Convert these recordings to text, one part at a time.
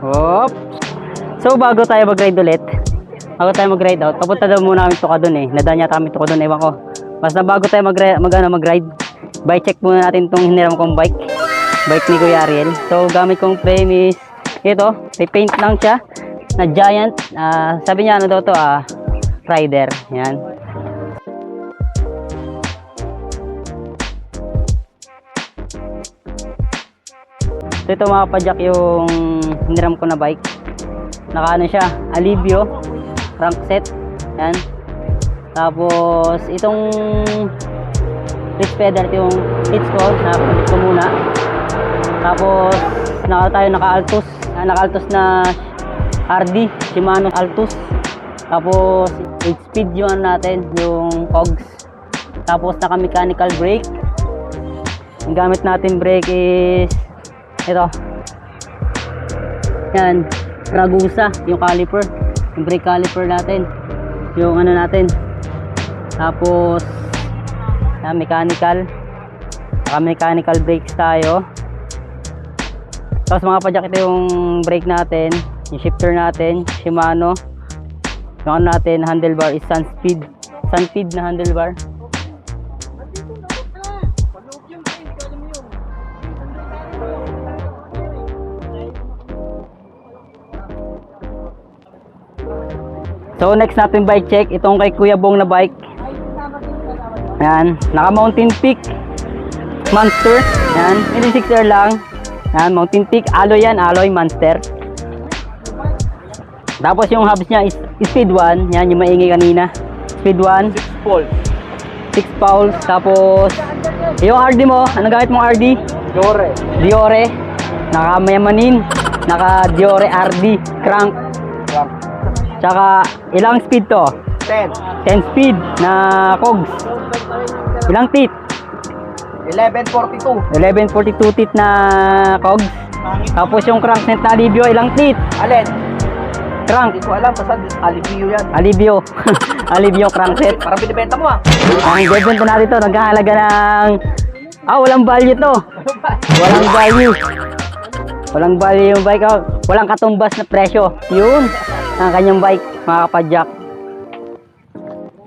Hop. So bago tayo mag-ride ulit, bago tayo mag-ride out, papunta daw muna kami tuka doon eh. Nadaan yata kami tuka doon, ewan ko. Basta bago tayo mag-ride, bike check muna natin itong hiniram kong bike. Bike ni Kuya Ariel. So gamit kong frame is ito, repaint lang siya na Giant. Sabi niya ano daw to, rider. Yan. So ito mga padyak yung hiniram ko na bike. Nakaano siya, Alivio crank set. Yan. Tapos itong pitch pedal, yung pitch ko, nakapalit ko muna. Tapos naka-Altus na RD, Shimano Altus. Tapos 8 speed yung natin, yung cogs. Tapos naka-mechanical brake. Ang gamit natin brake is ito. Yan, Ragusa, yung caliper, yung brake caliper natin. Yung ano natin. Tapos mechanical. Mechanical brakes tayo. Tapos mga padyak, ito yung brake natin, yung shifter natin, Shimano. Yung ano natin, handlebar is Sunspeed na handlebar. So next natin bike check, itong kay Kuya Bong na bike. Yan, naka Mountain Peak Monster. Yan, 26R lang. Yan, Mountain Peak, alloy yan, alloy Monster. Tapos yung hubs niya is Speed 1. Yan, yung maingay kanina. Speed 1. 6 poles. 6 poles. Tapos yung RD mo, anong gamit mong RD? Diore. Naka Mayamanin. Naka Diore RD crank. Tsaka ilang speed to? 10 speed na cogs. Ilang teeth? 1142 teeth na cogs. Tapos yung crankset na Alivio, ilang teeth? Alin? Crank. Hindi ko alam, basta Alivio yan. Alivio. Alivio crankset. Parang binibenta mo Ang bebenta natin to, nagkahalaga ng walang value to. Walang value. Walang value yung bike. Walang katumbas na presyo. Yun ang kanyang bike, mga kapadyak.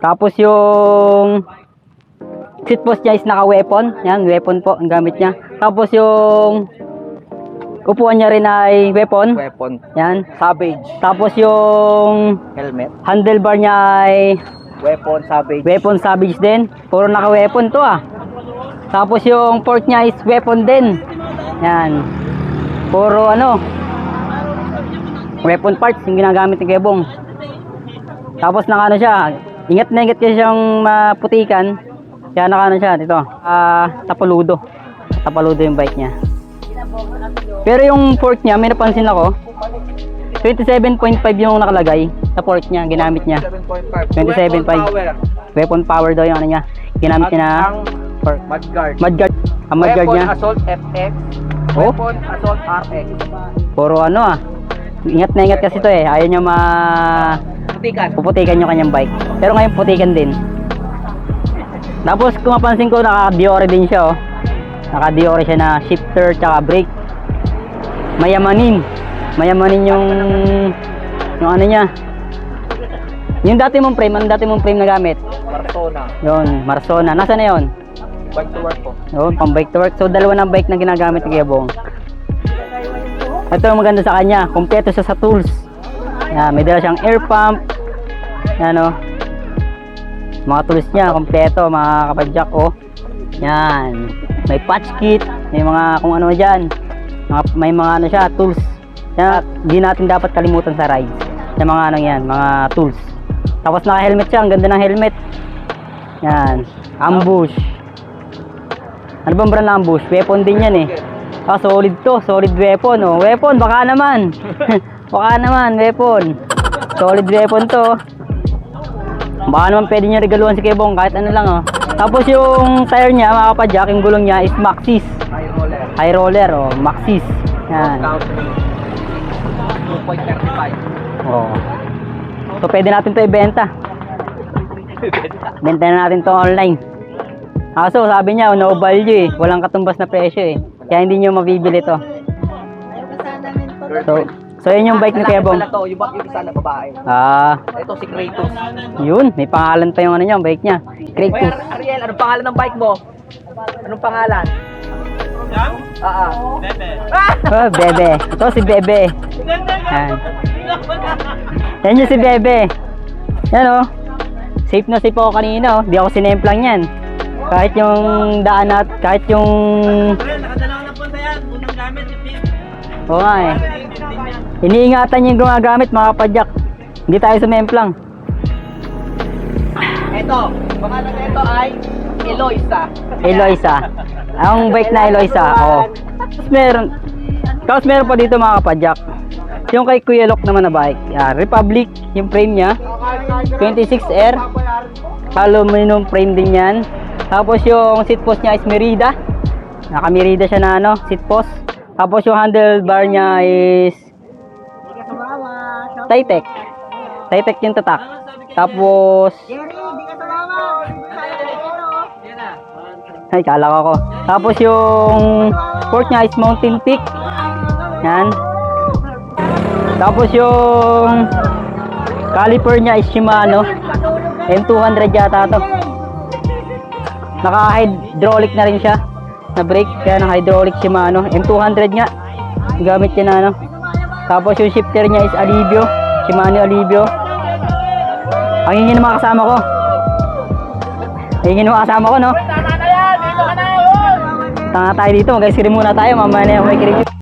Tapos yung seat post niya is naka-weapon. Yan, weapon po ang gamit niya. Tapos yung upuan niya rin ay weapon. Yan. Savage. Tapos yung Helmet. handlebar niya ay Weapon Savage din. Puro naka-weapon to Tapos yung fork niya is weapon din. Yan. Puro weapon parts yung ginagamit ni Kebong. Tapos naka siya. Ingat na ingat kasi siyang maputikan. Kaya naka siya dito. Tapaludo. Tapaludo yung bike niya. Pero yung fork niya, may napansin ako. 27.5 yung nakalagay sa fork niya, ginamit niya. 27.5. Weapon power daw yung niya. Ginamit niya na fork. Mudguard. Ang mudguard niya. Assault FX. Oh? Weapon Assault RX. Puro Ingat na ingat kasi to Ayaw niya puputikan yung kanyang bike. Pero ngayon putikan din. Tapos kung mapansin ko, naka-Diore din siya Naka-Diore siya na shifter tsaka brake. Mayamanin yung ano niya. Yung dati mong frame, anong dati mong frame na gamit? Marsona. Nasaan na yun? Bike to work po. Yun, pang bike to work. So dalawa ng bike na ginagamit ni Kebong. Ito ang maganda sa kanya, kompleto siya sa tools. Yan, may dala siyang air pump. Yan mga tools niya, kompleto mga kapadyak Yan. May patch kit, may mga kung ano dyan. May mga siya, tools. Yan, di natin dapat kalimutan sa rides. Yung mga yan, mga tools. Tapos naka-helmet siya, ang ganda ng helmet. Yan, ambush. Ano bang brand ng ambush? Weapon din yan solid to, solid weapon Weapon, baka naman. Baka naman, weapon. Solid weapon to. Baka naman pwede niya regaluhan si Kebong kahit ano lang Tapos yung tire niya, mga kapadyak, yung gulong niya is Maxxis. High roller Maxxis. Yan. 2.35. So pwede natin to ibenta. Benta na natin to online. Kaso sabi niya, no value Walang katumbas na presyo Kaya hindi nyo mabibili to. So So, yun yung bike ni Kuya Bong. Pala to, yung isa na babae. Ah, Ito si Kratos. yun. May pangalan pa yung ano niya, bike niya. Oy, Kratos. Ariel, anong pangalan ng bike mo? Anong pangalan? Yan? Bebe. Oh, Bebe. Ito si Bebe. Yan. Yan yung si Bebe. Yan oh. Safe na safe ako kanina oh. Di ako sinemplang yan. Kahit yung daan at kahit yung... Nakadalawa na po sa yan. Unang gamit, ipin. Oo nga eh. Iniingatan yung gumagamit mga kapadyak. Hindi tayo sumemplang. Ito, pangalan nito ay Eloisa. Eloisa. Ang bike na Eloisa. Oo. Tapos meron pa dito mga kapadyak. Yung kay Kuya Lok naman na bike. Republic. Yung frame niya. 26R. Aluminum frame din yan. Tapos yung seat post niya is Merida. Naka-Merida siya na ano, seat post. Tapos yung handlebar niya is Titec. Titec yung tatak. Tapos ay, kala ko ako. Tapos yung fork niya is Mountain Peak. Yan. Tapos yung caliper niya is Shimano. M200 yata to. Naka-hydraulic na rin siya. Na brake. Kaya naka-hydraulic Shimano. M200 nga. Gamit niya na ano. Tapos yung shifter niya is Alivio. Shimano Alivio. Ang hingin ng mga kasama ko. Hingin ng mga kasama ko, no? Tanga tayo dito. Mag-ice cream muna tayo. Mamaya na yung may cream.